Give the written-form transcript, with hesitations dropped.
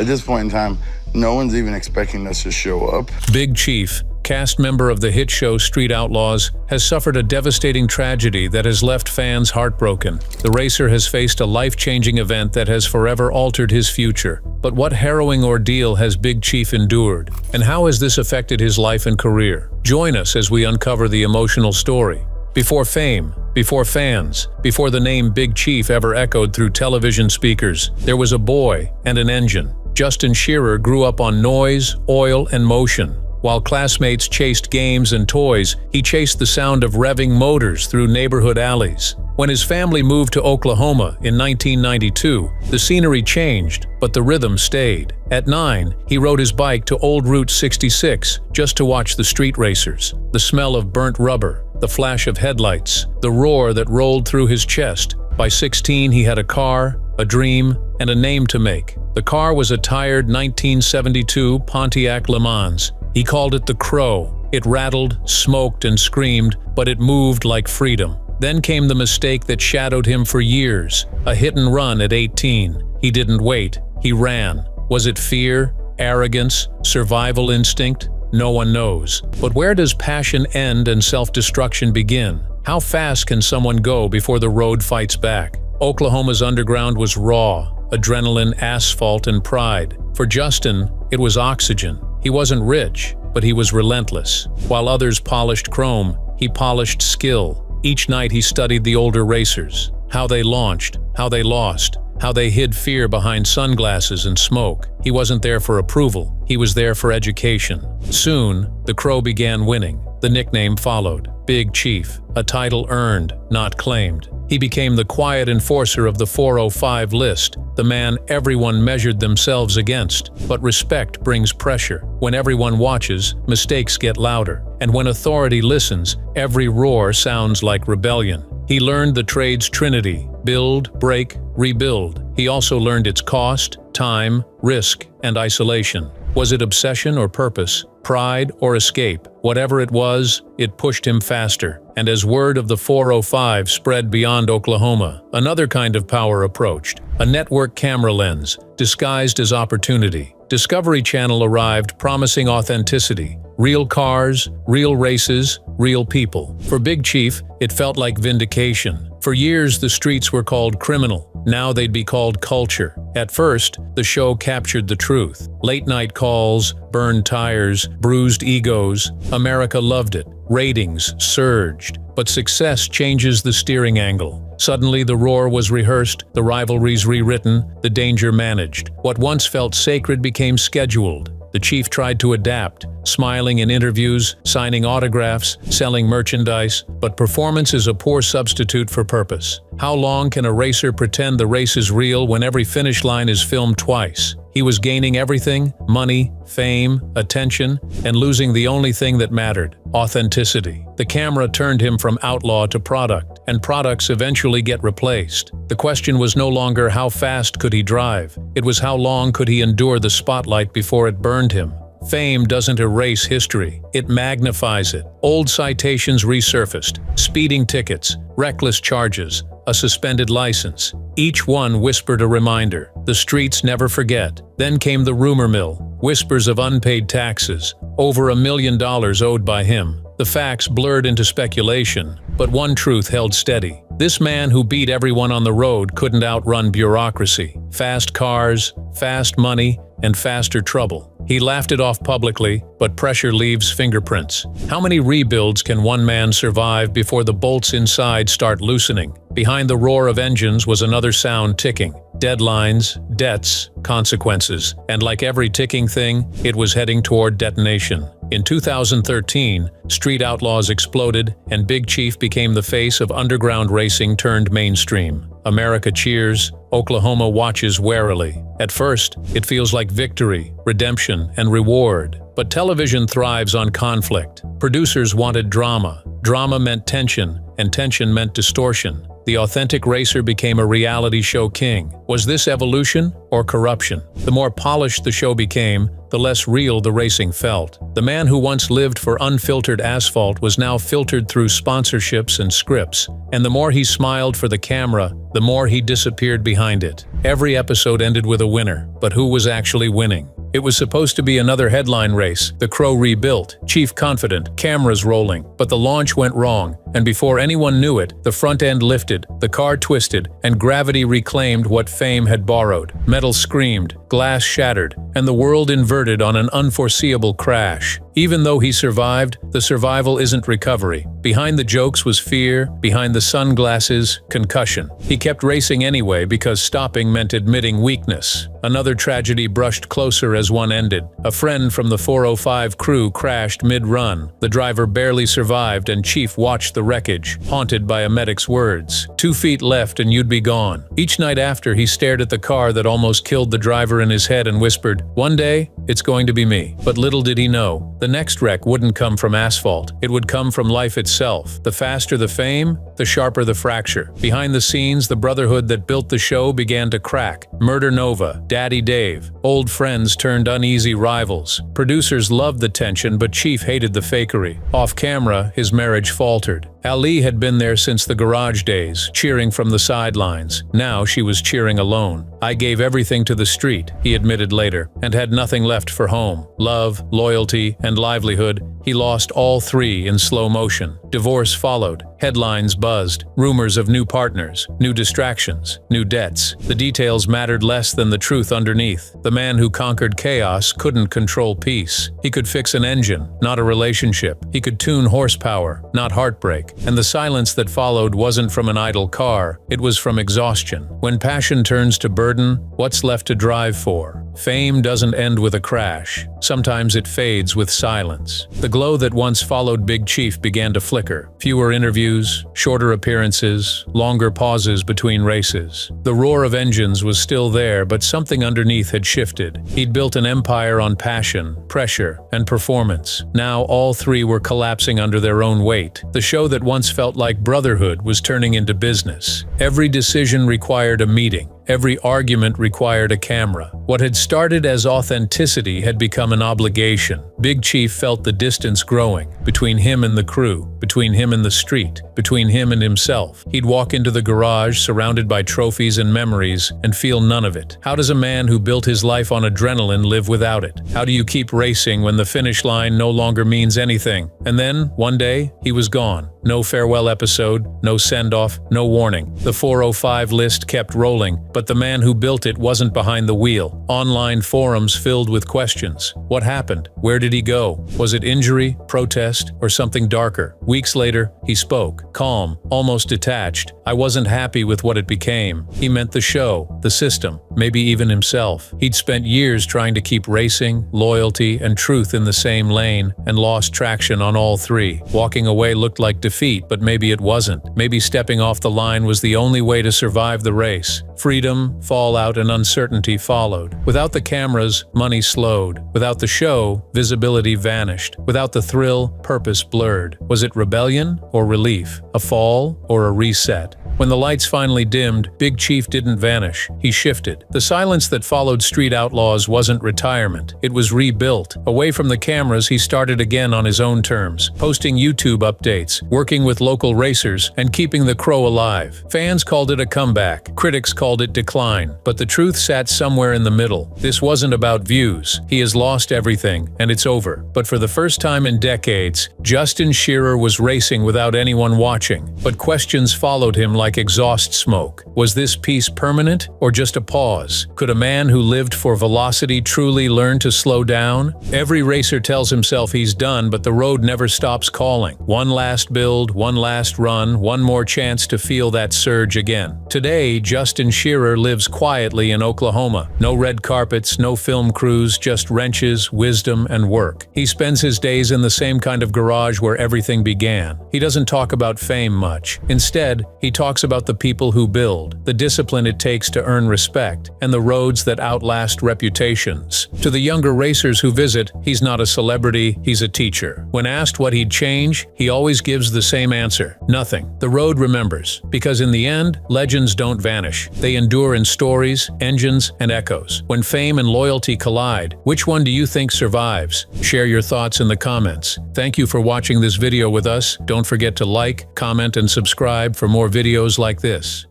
At this point in time, no one's even expecting us to show up. Big Chief, cast member of the hit show Street Outlaws, has suffered a devastating tragedy that has left fans heartbroken. The racer has faced a life-changing event that has forever altered his future. But what harrowing ordeal has Big Chief endured? And how has this affected his life and career? Join us as we uncover the emotional story. Before fame, before fans, before the name Big Chief ever echoed through television speakers, there was a boy and an engine. Justin Shearer grew up on noise, oil, and motion. While classmates chased games and toys, he chased the sound of revving motors through neighborhood alleys. When his family moved to Oklahoma in 1992, the scenery changed, but the rhythm stayed. At 9, he rode his bike to Old Route 66 just to watch the street racers. The smell of burnt rubber, the flash of headlights, the roar that rolled through his chest. By 16, he had a car, a dream, and a name to make. The car was a tired 1972 Pontiac Le Mans. He called it the Crow. It rattled, smoked, and screamed, but it moved like freedom. Then came the mistake that shadowed him for years. A hit and run at 18. He didn't wait. He ran. Was it fear, arrogance, survival instinct? No one knows. But where does passion end and self-destruction begin? How fast can someone go before the road fights back? Oklahoma's underground was raw, adrenaline, asphalt, and pride. For Justin, it was oxygen. He wasn't rich, but he was relentless. While others polished chrome, he polished skill. Each night he studied the older racers, how they launched, how they lost, how they hid fear behind sunglasses and smoke. He wasn't there for approval, he was there for education. Soon, the Crow began winning. The nickname followed, Big Chief, a title earned, not claimed. He became the quiet enforcer of the 405 list, the man everyone measured themselves against. But respect brings pressure. When everyone watches, mistakes get louder. And when authority listens, every roar sounds like rebellion. He learned the trade's trinity: build, break, rebuild. He also learned its cost, time, risk, and isolation. Was it obsession or purpose? Pride or escape? Whatever it was, it pushed him faster. And as word of the 405 spread beyond Oklahoma, another kind of power approached. A network camera lens, disguised as opportunity. Discovery Channel arrived promising authenticity. Real cars, real races, real people. For Big Chief, it felt like vindication. For years, the streets were called criminal. Now they'd be called culture. At first, the show captured the truth. Late-night calls, burned tires, bruised egos. America loved it. Ratings surged. But success changes the steering angle. Suddenly, the roar was rehearsed, the rivalries rewritten, the danger managed. What once felt sacred became scheduled. The chief tried to adapt, smiling in interviews, signing autographs, selling merchandise, but performance is a poor substitute for purpose. How long can a racer pretend the race is real when every finish line is filmed twice? He was gaining everything: money, fame, attention, and losing the only thing that mattered: authenticity. The camera turned him from outlaw to product, and products eventually get replaced. The question was no longer how fast could he drive, it was how long could he endure the spotlight before it burned him. Fame doesn't erase history, it magnifies it. Old citations resurfaced, speeding tickets, reckless charges, a suspended license. Each one whispered a reminder. The streets never forget. Then came the rumor mill, whispers of unpaid taxes, over $1 million owed by him. The facts blurred into speculation, but one truth held steady. This man who beat everyone on the road couldn't outrun bureaucracy. Fast cars, fast money, and faster trouble. He laughed it off publicly, but pressure leaves fingerprints. How many rebuilds can one man survive before the bolts inside start loosening? Behind the roar of engines was another sound ticking. Deadlines, debts, consequences. And like every ticking thing, it was heading toward detonation. In 2013, Street Outlaws exploded, and Big Chief became the face of underground racing turned mainstream. America cheers, Oklahoma watches warily. At first, it feels like victory, redemption, and reward. But television thrives on conflict. Producers wanted drama. Drama meant tension, and tension meant distortion. The authentic racer became a reality show king. Was this evolution or corruption? The more polished the show became, the less real the racing felt. The man who once lived for unfiltered asphalt was now filtered through sponsorships and scripts, and the more he smiled for the camera, the more he disappeared behind it. Every episode ended with a winner, but who was actually winning? It was supposed to be another headline race, the Crow rebuilt, Chief confident, cameras rolling, but the launch went wrong, and before anyone knew it, the front end lifted, the car twisted, and gravity reclaimed what fame had borrowed. Metal screamed, glass shattered, and the world inverted on an unforeseeable crash. Even though he survived, the survival isn't recovery. Behind the jokes was fear, behind the sunglasses, concussion. He kept racing anyway because stopping meant admitting weakness. Another tragedy brushed closer as one ended. A friend from the 405 crew crashed mid-run. The driver barely survived and Chief watched the wreckage, haunted by a medic's words. 2 feet left and you'd be gone. Each night after, he stared at the car that almost killed the driver in his head and whispered, "One day, it's going to be me." But little did he know, the next wreck wouldn't come from asphalt. It would come from life itself. The faster the fame, the sharper the fracture. Behind the scenes, the brotherhood that built the show began to crack. Murder Nova, Daddy Dave. Old friends turned uneasy rivals. Producers loved the tension, but Chief hated the fakery. Off camera, his marriage faltered. Ali had been there since the garage days, cheering from the sidelines. Now she was cheering alone. "I gave everything to the street," he admitted later, "and had nothing left for home. Love, loyalty, and livelihood. He lost all three in slow motion. Divorce followed. Headlines buzzed. Rumors of new partners, new distractions, new debts. The details mattered less than the truth underneath. The man who conquered chaos couldn't control peace. He could fix an engine, not a relationship. He could tune horsepower, not heartbreak. And the silence that followed wasn't from an idle car. It was from exhaustion. When passion turns to burden, what's left to drive for? Fame doesn't end with a crash. Sometimes it fades with silence. The glow that once followed Big Chief began to flicker. Fewer interviews, shorter appearances, longer pauses between races. The roar of engines was still there, but something underneath had shifted. He'd built an empire on passion, pressure, and performance. Now all three were collapsing under their own weight. The show that once felt like brotherhood was turning into business. Every decision required a meeting. Every argument required a camera. What had started as authenticity had become an obligation. Big Chief felt the distance growing, between him and the crew, between him and the street, between him and himself. He'd walk into the garage surrounded by trophies and memories and feel none of it. How does a man who built his life on adrenaline live without it? How do you keep racing when the finish line no longer means anything? And then, one day, he was gone. No farewell episode, no send-off, no warning. The 405 list kept rolling, but the man who built it wasn't behind the wheel. Online forums filled with questions. What happened? Where did he go? Was it injury, protest, or something darker? Weeks later, he spoke, calm, almost detached. "I wasn't happy with what it became." He meant the show, the system, maybe even himself. He'd spent years trying to keep racing, loyalty, and truth in the same lane, and lost traction on all three. Walking away looked like defeat, but maybe it wasn't. Maybe stepping off the line was the only way to survive the race. Freedom, fallout, and uncertainty followed. Without the cameras, money slowed. Without the show, visibility vanished. Without the thrill, purpose blurred. Was it rebellion or relief? A fall or a reset? When the lights finally dimmed, Big Chief didn't vanish. He shifted. The silence that followed Street Outlaws wasn't retirement. It was rebuilt. Away from the cameras, he started again on his own terms, posting YouTube updates, working with local racers, and keeping the Crow alive. Fans called it a comeback. Critics called it decline. But the truth sat somewhere in the middle. This wasn't about views. He has lost everything, and it's over. But for the first time in decades, Justin Shearer was racing without anyone watching. But questions followed him like exhaust smoke. Was this peace permanent or just a pause? Could a man who lived for velocity truly learn to slow down? Every racer tells himself he's done, but the road never stops calling. One last build, one last run, one more chance to feel that surge again. Today, Justin Shearer lives quietly in Oklahoma. No red carpets, no film crews, just wrenches, wisdom, and work. He spends his days in the same kind of garage where everything began. He doesn't talk about fame much. Instead, he talks about the people who build, the discipline it takes to earn respect, and the roads that outlast reputations. To the younger racers who visit, he's not a celebrity, he's a teacher. When asked what he'd change, he always gives the same answer: nothing. The road remembers, because in the end, legends don't vanish. They endure in stories, engines, and echoes. When fame and loyalty collide, which one do you think survives? Share your thoughts in the comments. Thank you for watching this video with us. Don't forget to like, comment, and subscribe for more videos like this.